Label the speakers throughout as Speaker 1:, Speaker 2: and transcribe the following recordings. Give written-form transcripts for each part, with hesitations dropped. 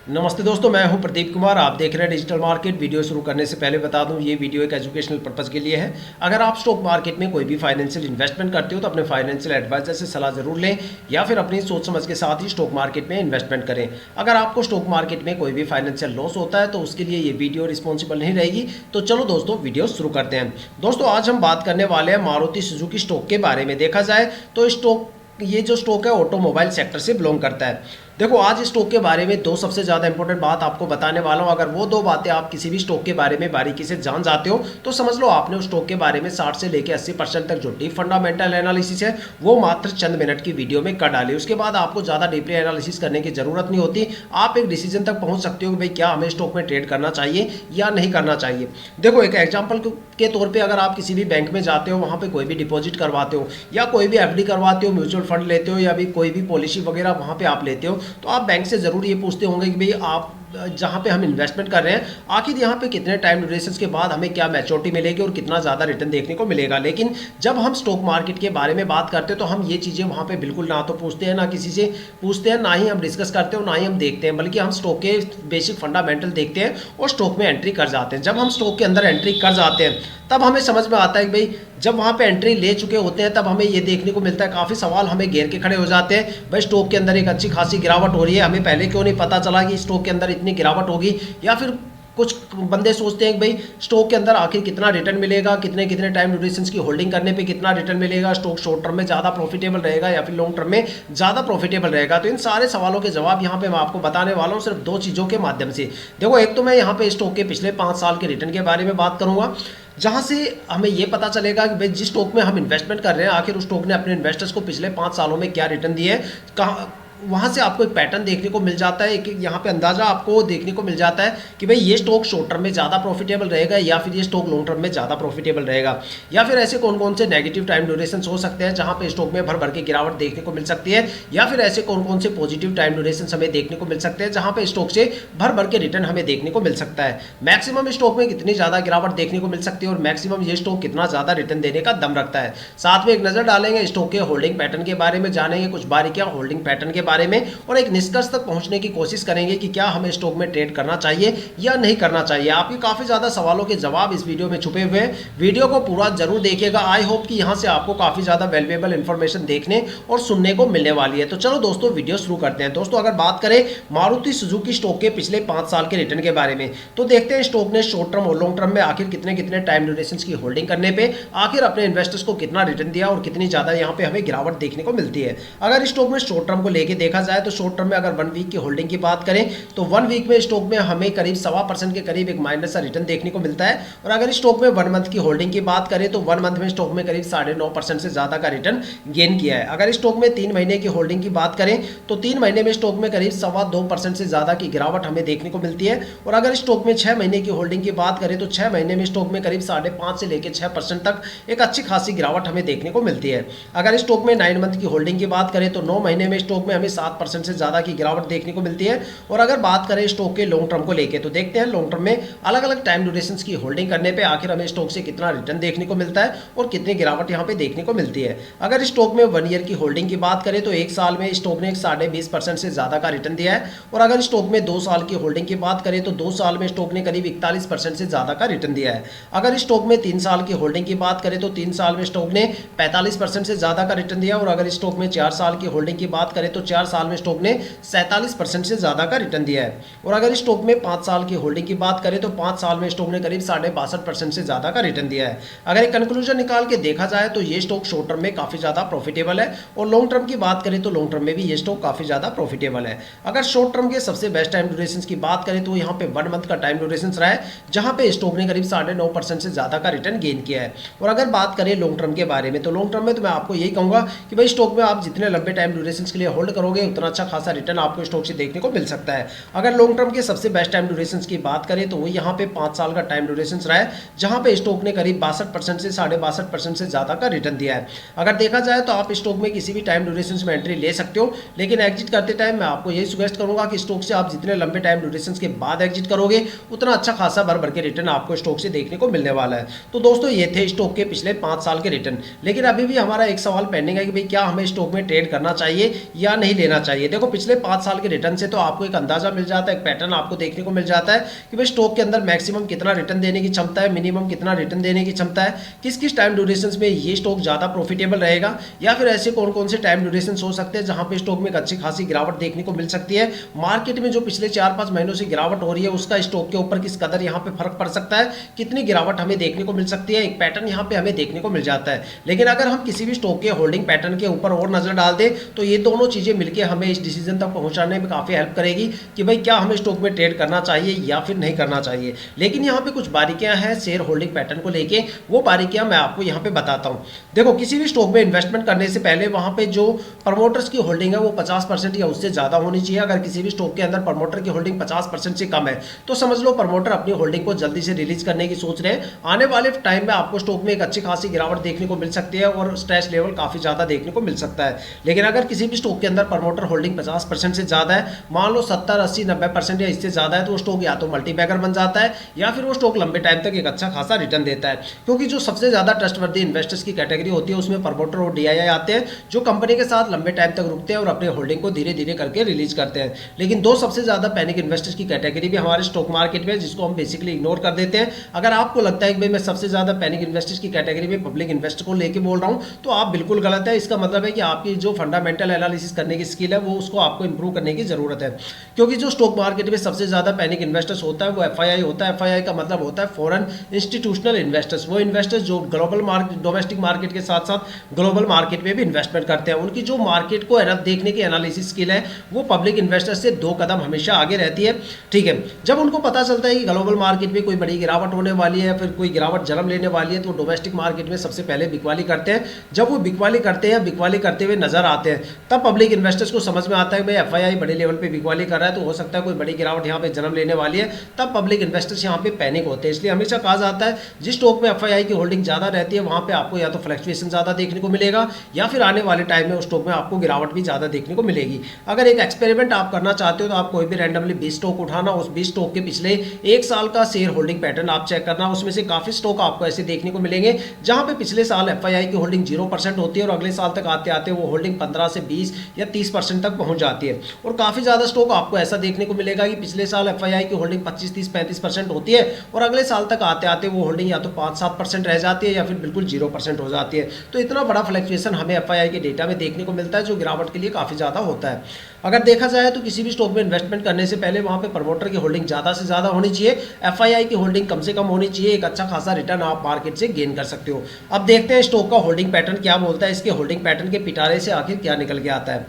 Speaker 1: नमस्ते दोस्तों, मैं हूं प्रदीप कुमार। आप देख रहे हैं डिजिटल मार्केट। वीडियो शुरू करने से पहले बता दूं, ये वीडियो एक एजुकेशनल पर्पस के लिए है। अगर आप स्टॉक मार्केट में कोई भी फाइनेंशियल इन्वेस्टमेंट करते हो तो अपने फाइनेंशियल एडवाइजर से सलाह जरूर लें या फिर अपनी सोच समझ के साथ ही स्टॉक मार्केट में इन्वेस्टमेंट करें। अगर आपको स्टॉक मार्केट में कोई भी फाइनेंशियल लॉस होता है तो उसके लिए ये वीडियो रिस्पॉन्सिबल नहीं रहेगी। तो चलो दोस्तों, वीडियो शुरू करते हैं। दोस्तों, आज हम बात करने वाले हैं मारुति सुजुकी स्टॉक के बारे में। देखा जाए तो ये जो स्टॉक है ऑटोमोबाइल सेक्टर से बिलोंग करता है। देखो, आज स्टॉक के बारे में दो सबसे ज़्यादा इंपॉर्टेंट बात आपको बताने वाला हूं। अगर वो दो बातें आप किसी भी स्टॉक के बारे में बारीकी से जान जाते हो तो समझ लो आपने उस स्टॉक के बारे में 60 से लेकर 80% तक जो डीप फंडामेंटल एनालिसिस है वो मात्र चंद मिनट की वीडियो में कर डाली। उसके बाद आपको ज़्यादा डीपली एनालिसिस करने की जरूरत नहीं होती। आप एक डिसीजन तक पहुंच सकते हो कि भाई क्या हमें स्टॉक में ट्रेड करना चाहिए या नहीं करना चाहिए। देखो, एक एग्जाम्पल के तौर पर अगर आप किसी भी बैंक में जाते हो, वहाँ पर कोई भी डिपॉजिट करवाते हो या कोई भी FD करवाते हो, म्यूचुअल फंड लेते हो या भी कोई भी पॉलिसी वगैरह वहाँ पर आप लेते हो, तो आप बैंक से जरूर ये पूछते होंगे कि भाई आप जहाँ पे हम इन्वेस्टमेंट कर रहे हैं आखिर यहाँ पे कितने टाइम ड्यूरेशन के बाद हमें क्या मैच्योरिटी मिलेगी और कितना ज़्यादा रिटर्न देखने को मिलेगा। लेकिन जब हम स्टॉक मार्केट के बारे में बात करते हैं तो हम ये चीज़ें वहाँ पे बिल्कुल ना तो पूछते हैं, ना किसी से पूछते हैं, ना ही हम डिस्कस करते हैं, ना ही हम देखते हैं, बल्कि हम स्टॉक के बेसिक फंडामेंटल देखते हैं और स्टॉक में एंट्री कर जाते हैं। जब हम स्टॉक के अंदर एंट्री कर जाते हैं तब हमें समझ में आता है कि भाई जब वहाँ पे एंट्री ले चुके होते हैं तब हमें ये देखने को मिलता है, काफ़ी सवाल हमें घेर के खड़े हो जाते हैं। भाई स्टॉक के अंदर एक अच्छी खासी गिरावट हो रही है, हमें पहले क्यों नहीं पता चला कि स्टॉक के अंदर इतनी गिरावट होगी। या फिर कुछ बंदे सोचते हैं कि भाई स्टॉक के अंदर आखिर कितना रिटर्न मिलेगा, कितने कितने टाइम ड्यूरेशन की होल्डिंग करने पे कितना रिटर्न मिलेगा, स्टॉक शॉर्ट टर्म में ज़्यादा प्रॉफिटेबल रहेगा या फिर लॉन्ग टर्म में ज़्यादा प्रॉफिटेबल रहेगा। तो इन सारे सवालों के जवाब यहाँ पे मैं आपको बताने वाला हूँ सिर्फ दो चीज़ों के माध्यम से। देखो, एक तो मैं यहाँ पे स्टॉक के पिछले 5 साल के रिटर्न के बारे में बात करूँगा, जहाँ से हमें ये पता चलेगा कि भाई जिस स्टॉक में हम इन्वेस्टमेंट कर रहे हैं आखिर उस स्टॉक ने अपने इन्वेस्टर्स को पिछले 5 सालों में क्या रिटर्न दिए है, कहाँ वहाँ से आपको एक पैटर्न देखने को मिल जाता है। एक यहाँ पे अंदाजा आपको देखने को मिल जाता है कि भाई ये स्टॉक शॉर्ट टर्म में ज़्यादा प्रॉफिटेबल रहेगा या फिर ये स्टॉक लॉन्ग टर्म में ज़्यादा प्रॉफिटेबल रहेगा। या फिर ऐसे कौन कौन से नेगेटिव टाइम ड्यूरेशन हो सकते हैं जहाँ पे स्टॉक में भर भर के गिरावट देखने को मिल सकती है, या फिर ऐसे कौन कौन से पॉजिटिव टाइम ड्यूरेशन हमें देखने को मिल सकते हैं जहाँ पे स्टॉक से भर भर के रिटर्न हमें देखने को मिल सकता है। मैक्सिमम स्टॉक में कितनी ज़्यादा गिरावट देखने को मिल सकती है और मैक्सिमम ये स्टॉक कितना ज़्यादा रिटर्न देने का दम रखता है। साथ में एक नज़र डालेंगे स्टॉक के होल्डिंग पैटर्न के बारे में, जानेंगे कुछ बारीकियां होल्डिंग पैटर्न के बारे में और एक निष्कर्ष तक पहुंचने की कोशिश करेंगे कि क्या हमें स्टॉक में ट्रेड करना चाहिए या नहीं करना चाहिए। आपके काफी ज्यादा सवालों के जवाब इस वीडियो में छुपे हुए हैं। वीडियो को पूरा जरूर देखिएगा। आई होप कि यहां से आपको काफी ज्यादा वैल्यूएबल इंफॉर्मेशन देखने और सुनने को मिलने वाली है। तो चलो दोस्तों, वीडियो शुरू करते हैं। दोस्तों, अगर बात करें मारुति सुजुकी स्टॉक के पिछले 5 साल के रिटर्न के बारे में तो देखते हैं स्टॉक ने शॉर्ट टर्म और लॉन्ग टर्म में आखिर कितने कितने टाइम ड्यूरेशन की होल्डिंग करने पे आखिर अपने इन्वेस्टर्स को कितना रिटर्न दिया और कितनी ज्यादा यहाँ पे हमें गिरावट देखने को मिलती है। अगर स्टॉक में शॉर्ट टर्म को लेकर देखा जाए तो शॉर्ट टर्म में अगर 1 वीक की होल्डिंग की बात करें तो 1 वीक में स्टॉक में हमें करीब 1.25% के करीब एक माइनस सा रिटर्न देखने को मिलता है। और अगर स्टॉक में 1 मंथ की होल्डिंग की बात करें तो 1 मंथ में स्टॉक में करीब 9.5% से ज्यादा का रिटर्न गेन किया है। अगर स्टॉक में 3 महीने की होल्डिंग की बात करें तो 3 महीने में स्टॉक में करीब 2.25% से ज्यादा की गिरावट हमें देखने को मिलती है। और अगर स्टॉक में 6 महीने की होल्डिंग की बात करें तो 6 महीने में स्टॉक में करीब 5.5 से लेकर 6% तक एक अच्छी खासी गिरावट हमें देखने को मिलती है। अगर स्टॉक में 9 मंथ की होल्डिंग की बात करें तो 9 महीने में स्टॉक में हमें 7% से ज्यादा की गिरावट देखने को मिलती है। और अगर बात करें स्टॉक के लॉन्ग टर्म को लेके तो देखते हैं लॉन्ग टर्म में अलग अलग टाइम ड्यूरेशंस की होल्डिंग करने पे आखिर हमें स्टॉक से कितना रिटर्न देखने को मिलता है और कितनी गिरावट यहाँ पे देखने को मिलती है। अगर स्टॉक में 1 ईयर की होल्डिंग की बात करें तो 1 साल में स्टॉक ने 20.5% से ज्यादा का रिटर्न दिया है। और अगर स्टॉक में 2 साल की होल्डिंग की बात करें तो 2 साल में स्टॉक ने करीब 41% से ज्यादा का रिटर्न दिया है। अगर स्टॉक में 3 साल की होल्डिंग की बात करें तो 3 साल में स्टॉक ने 45% से ज्यादा का रिटर्न दिया। और अगर स्टॉक में 4 साल की होल्डिंग की बात करें तो 4 साल में स्टॉक ने 47% से ज्यादा का रिटर्न दिया है। और अगर स्टॉक में 5 साल की होल्डिंग की बात करें तो 5 साल में स्टॉक ने करीब 62.5% से ज्यादा का रिटर्न दिया है। अगर एक कंक्लूजन निकाल के देखा जाए तो ये स्टॉक शॉर्ट टर्म में काफी ज्यादा प्रॉफिटेबल है और लॉन्ग टर्म की बात करें तो लॉन्ग टर्म में भी ये स्टॉक काफी ज्यादा प्रॉफिटेबल है। अगर शॉर्ट टर्म के सबसे बेस्ट टाइम ड्यूरेशन की बात करें तो यहाँ पे 1 मंथ का टाइम ड्यूरेशन रहा है जहां पे स्टॉक ने करीब 9.5% से ज्यादा का रिटर्न गेन किया है। और अगर बात करें लॉन्ग टर्म के बारे में तो लॉन्ग टर्म में तो मैं आपको यही कहूंगा कि भाई स्टॉक में आप जितने लंबे टाइम ड्यूरेशन के लिए होल्ड करोगे उतना अच्छा खासा रिटर्न आपको स्टॉक से देखने को मिल सकता है। अगर लॉन्ग टर्म के सबसे बेस्ट टाइम ड्यूरेशन की बात करें तो वो यहाँ पे 5 साल का टाइम ड्यूरेशन रहा है जहां पे स्टॉक ने करीब 62% से 62.5% से ज्यादा का रिटर्न दिया है। अगर देखा जाए तो आप स्टॉक में किसी भी टाइम ड्यूरेशन में एंट्री ले सकते हो, लेकिन एग्जिट करते टाइम मैं आपको यही सजेस्ट करूंगा कि स्टॉक से आप जितने लंबे टाइम ड्यूरेशन के बाद एग्जिट करोगे उतना अच्छा खासा भर भर के रिटर्न आपको स्टॉक से देखने को मिलने वाला है। तो दोस्तों, ये थे स्टॉक के पिछले 5 साल के रिटर्न। लेकिन अभी भी हमारा एक सवाल पेंडिंग है कि भाई क्या हमें स्टॉक में ट्रेड करना चाहिए या नहीं नहीं लेना चाहिए। देखो पिछले 5 साल के रिटर्न से तो आपको एक अंदाजा मिल जाता है, एक पैटर्न आपको देखने को मिल जाता है कि भाई स्टॉक के अंदर मैक्सिमम कितना रिटर्न देने की क्षमता है, मिनिमम कितना रिटर्न देने की क्षमता है, किस किस टाइम ड्यूरेशन में ये स्टॉक ज़्यादा प्रॉफिटेबल रहेगा, या फिर ऐसे कौन कौन से टाइम ड्यूरेशन हो सकते हैं जहां पे स्टॉक में एक अच्छी खासी गिरावट देखने को मिल सकती है। मार्केट में जो पिछले 4-5 महीनों से गिरावट हो रही है उसका स्टॉक के ऊपर किस कदर यहाँ पे फर्क पड़ सकता है, कितनी गिरावट हमें देखने को मिल सकती है, एक पैटर्न यहाँ पे हमें देखने को मिल जाता है। लेकिन अगर हम किसी भी स्टॉक के होल्डिंग पैटर्न के ऊपर और नजर डाल दें तो ये दोनों चीजें मिलकर हमें इस डिसीजन तक पहुंचाने में काफी हेल्प करेगी कि भाई क्या हमें स्टॉक में ट्रेड करना चाहिए या फिर नहीं करना चाहिए। लेकिन यहाँ पे कुछ बारीकियां हैं शेयर होल्डिंग पैटर्न को लेके, वो बारीकियां मैं आपको यहाँ पे बताता हूँ। देखो किसी भी स्टॉक में इन्वेस्टमेंट करने से पहले वहां पे जो प्रमोटर्स की होल्डिंग है वो 50% या उससे ज्यादा होनी चाहिए। अगर किसी भी स्टॉक के अंदर प्रमोटर की होल्डिंग 50% से कम है तो समझ लो प्रमोटर अपनी होल्डिंग को जल्दी से रिलीज करने की सोच रहे हैं। आने वाले टाइम में आपको स्टॉक में एक अच्छी खासी गिरावट देखने को मिल सकती है और स्ट्रेस लेवल काफी ज्यादा देखने को मिल सकता है। लेकिन अगर किसी भी स्टॉक के अंदर प्रमोटर होल्डिंग 50% से ज्यादा है, मान लो 70, 80, 90% या इससे ज्यादा है, तो वो स्टॉक या तो मल्टीबैगर बन जाता है या फिर वो स्टॉक लंबे टाइम तक एक अच्छा खासा रिटर्न देता है। क्योंकि जो सबसे ज्यादा ट्रस्टवर्दी इन्वेस्टर्स की कैटेगरी होती है उसमें प्रमोटर और डीआईआई आते हैं जो कंपनी के साथ लंबे टाइम तक रुकते हैं और अपने होल्डिंग को धीरे धीरे करके रिलीज करते हैं। लेकिन दो सबसे ज्यादा पैनिक इन्वेस्टर्स की कैटेगरी भी हमारे स्टॉक मार्केट में जिसको हम बेसिकली इग्नोर कर देते हैं। अगर आपको लगता है कि भाई मैं सबसे ज्यादा पैनिक इन्वेस्टर्स की कैटेगरी में पब्लिक इन्वेस्टर को लेके बोल रहा हूं तो आप बिल्कुल गलत है। इसका मतलब है कि आपकी जो फंडामेंटल एनालिसिस करने की स्किल है वो उसको आपको इंप्रूव करने की जरूरत है। क्योंकि जो स्टॉक मार्केट में सबसे ज्यादा पैनिक इन्वेस्टर्स होता है वो एफआईआई होता है। एफआईआई का मतलब होता है फॉरेन इंस्टीट्यूशनल इन्वेस्टर्स, वो इन्वेस्टर्स जो ग्लोबल मार्केट, डोमेस्टिक मार्केट के साथ साथ ग्लोबल मार्केट में भी इन्वेस्टमेंट करते हैं। उनकी जो मार्केट को देखने की एनालिसिस स्किल है वो पब्लिक इन्वेस्टर्स से 2 कदम हमेशा आगे रहती है। ठीक है, जब उनको पता चलता है कि ग्लोबल मार्केट में कोई बड़ी गिरावट होने वाली है, फिर कोई गिरावट जन्म लेने वाली है, तो डोमेस्टिक मार्केट में सबसे पहले बिकवाली करते हैं। जब वो बिकवाली करते हैं, बिकवाली करते हुए नजर आते हैं, तब पब्लिक इन्वेस्टर्स को समझ में आता है कि भाई एफआईआई बड़े लेवल पे बिकवाली कर रहा है तो हो सकता है कोई बड़ी गिरावट यहाँ पे जन्म लेने वाली है। तब पब्लिक इन्वेस्टर्स यहाँ पे पैनिक होते हैं। इसलिए हमेशा कहा जाता है जिस स्टॉक में एफआईआई की होल्डिंग ज्यादा रहती है वहां पे आपको या तो फ्लक्चुएशन ज्यादा देखने को मिलेगा या फिर आने वाले टाइम में उस स्टॉक में आपको गिरावट भी ज्यादा देखने को मिलेगी। अगर एक एक्सपेरिमेंट आप करना चाहते हो तो आप कोई भी रैंडमली 20 स्टॉक उठाना, उस 20 स्टॉक के पिछले 1 साल का शेयर होल्डिंग पैटर्न आप चेक करना। उसमें से काफी स्टॉक आपको ऐसे देखने को मिलेंगे जहां पे पिछले साल एफआईआई की होल्डिंग 0% होती है और अगले साल तक आते आते वो होल्डिंग 15 से 20 या 30% तक पहुंच जाती है। और काफी ज्यादा स्टॉक आपको ऐसा देखने को मिलेगा कि पिछले साल एफआईआई की होल्डिंग 25, 30, 35% होती है और अगले साल तक आते आते वो होल्डिंग या तो 5-7% रह जाती है या फिर बिल्कुल 0% हो जाती है। तो इतना बड़ा फ्लक्चुएशन हमें एफआईआई के डेटा में देखने को मिलता है जो गिरावट के लिए काफी ज्यादा होता है। अगर देखा जाए तो किसी भी स्टॉक में इन्वेस्टमेंट करने से पहले वहां पे प्रमोटर की होल्डिंग ज्यादा से ज्यादा होनी चाहिए, एफआईआई की होल्डिंग कम से कम होनी चाहिए। एक अच्छा खासा रिटर्न आप मार्केट से गेन कर सकते हो। अब देखते हैं स्टॉक का होल्डिंग पैटर्न क्या बोलता है, इसके होल्डिंग पैटर्न के पिटारे से आखिर क्या निकल के आता है।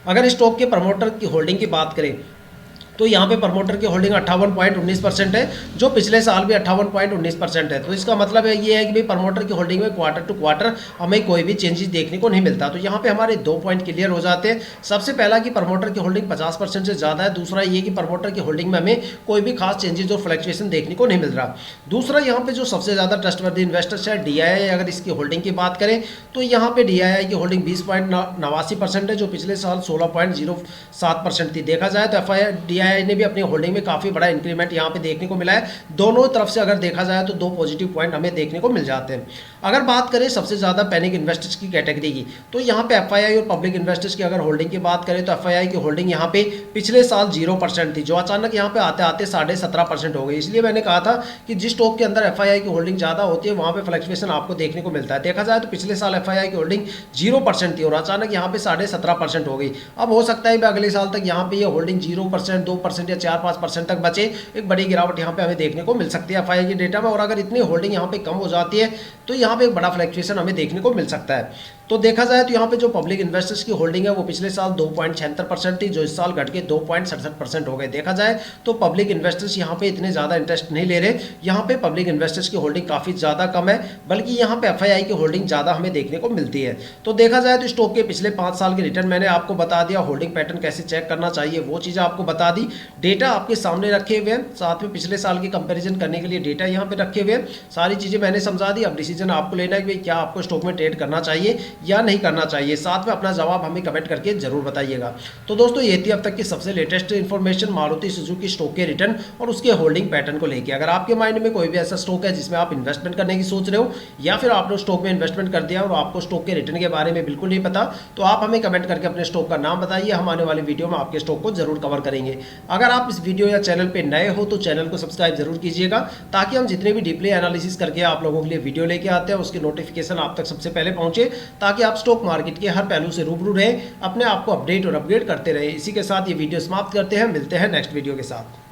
Speaker 1: अगर स्टॉक के प्रमोटर की होल्डिंग की बात करें तो यहाँ पे प्रमोटर की होल्डिंग 58.19% है जो पिछले साल भी 58.19% है। तो इसका मतलब है ये है कि भाई प्रमोटर की होल्डिंग में क्वार्टर टू क्वार्टर हमें कोई भी चेंजेस देखने को नहीं मिलता। तो यहाँ पे हमारे 2 पॉइंट क्लियर हो जाते हैं। सबसे पहला कि प्रमोटर की होल्डिंग 50% से ज़्यादा है। दूसरा ये कि प्रमोटर की होल्डिंग में हमें कोई भी खास चेंजेस और फ्लक्चुएशन देखने को नहीं मिल रहा। दूसरा यहाँ पे जो सबसे ज़्यादा ट्रस्टवर्दी इन्वेस्टर्स है डीआईआई, अगर इसकी होल्डिंग की बात करें तो यहाँ पे डीआईआई की होल्डिंग 20.89% है जो पिछले साल 16.07% थी। देखा जाए तो एफआईआई डीआईआई ने भी अपनी होल्डिंग में काफी बड़ा इंक्रीमेंट यहां पे देखने को मिला है। दोनों तरफ से अगर देखा जाए तो 2 पॉजिटिव पॉइंट हमें देखने को मिल जाते हैं। अगर बात करें सबसे ज्यादा पैनिक इन्वेस्टर्स की कैटेगरी की तो यहां पे एफआईआई और पब्लिक इन्वेस्टर्स की अगर होल्डिंग की बात करें तो एफआईआई की होल्डिंग यहां पे पिछले साल 0% थी जो अचानक यहां पे आते आते 17.5% हो गई। इसलिए मैंने कहा था कि जिस स्टॉक के अंदर एफआईआई की होल्डिंग ज्यादा होती है वहां पे फ्लक्चुएशन आपको देखने को मिलता है। देखा जाए तो पिछले साल एफआईआई की होल्डिंग 0% थी और अचानक यहाँ पे 17.5% हो गई। अब हो सकता है अगले साल तक यहाँ पे ये होल्डिंग 0%, 2% या 4-5% तक बचे। एक बड़ी गिरावट यहाँ पे हमें देखने को मिल सकती है एफआईआई के डेटा में। और अगर इतनी होल्डिंग यहाँ पे कम हो जाती है तो यहाँ पे एक बड़ा फ्लक्चुएशन हमें देखने को मिल सकता है। तो देखा जाए तो यहाँ पे जो पब्लिक इन्वेस्टर्स की होल्डिंग है वो पिछले साल 2.76% थी जो इस साल घट के 2.67% हो गए। देखा जाए तो पब्लिक इन्वेस्टर्स यहाँ पे इतने ज़्यादा इंटरेस्ट नहीं ले रहे। यहाँ पे पब्लिक इन्वेस्टर्स की होल्डिंग काफ़ी ज़्यादा कम है, बल्कि यहाँ पे एफआईआई की होल्डिंग ज़्यादा हमें देखने को मिलती है। तो देखा जाए तो स्टॉक के पिछले 5 साल के रिटर्न मैंने आपको बता दिया, होल्डिंग पैटर्न कैसे चेक करना चाहिए वो चीज़ें आपको बता दी, डेटा आपके सामने रखे हुए हैं, साथ में पिछले साल की कंपेरिजन करने के लिए डेटा यहाँ पे रखे हुए हैं। सारी चीज़ें मैंने समझा दी। अब डिसीजन आपको लेना है कि क्या आपको स्टॉक में ट्रेड करना चाहिए या नहीं करना चाहिए। साथ में अपना जवाब हमें कमेंट करके जरूर बताइएगा। तो दोस्तों ये थी अब तक की सबसे latest information Maruti Suzuki stock के रिटर्न और उसके होल्डिंग पैटर्न को लेकर। अगर आपके माइंड में कोई भी ऐसा स्टॉक है जिसमें आप इन्वेस्टमेंट करने की सोच रहे हो या फिर आपने स्टॉक में इन्वेस्टमेंट कर दिया और आपको स्टॉक के रिटर्न के बारे में बिल्कुल नहीं पता, तो आप हमें कमेंट करके अपने स्टॉक का नाम बताइए। हम आने वाली वीडियो में आपके स्टॉक को जरूर कवर करेंगे। अगर आप इस वीडियो या चैनल पे नए हो तो चैनल को सब्सक्राइब जरूर कीजिएगा, ताकि हम जितने भी डीपली एनालिसिस करके आप लोगों के लिए वीडियो लेके आते हैं उसकी नोटिफिकेशन आप तक सबसे पहले पहुंचे, ताकि आप स्टॉक मार्केट के हर पहलू से रूबरू रहें, अपने आप को अपडेट और अपग्रेड करते रहें। इसी के साथ ये वीडियो समाप्त करते हैं, मिलते हैं नेक्स्ट वीडियो के साथ।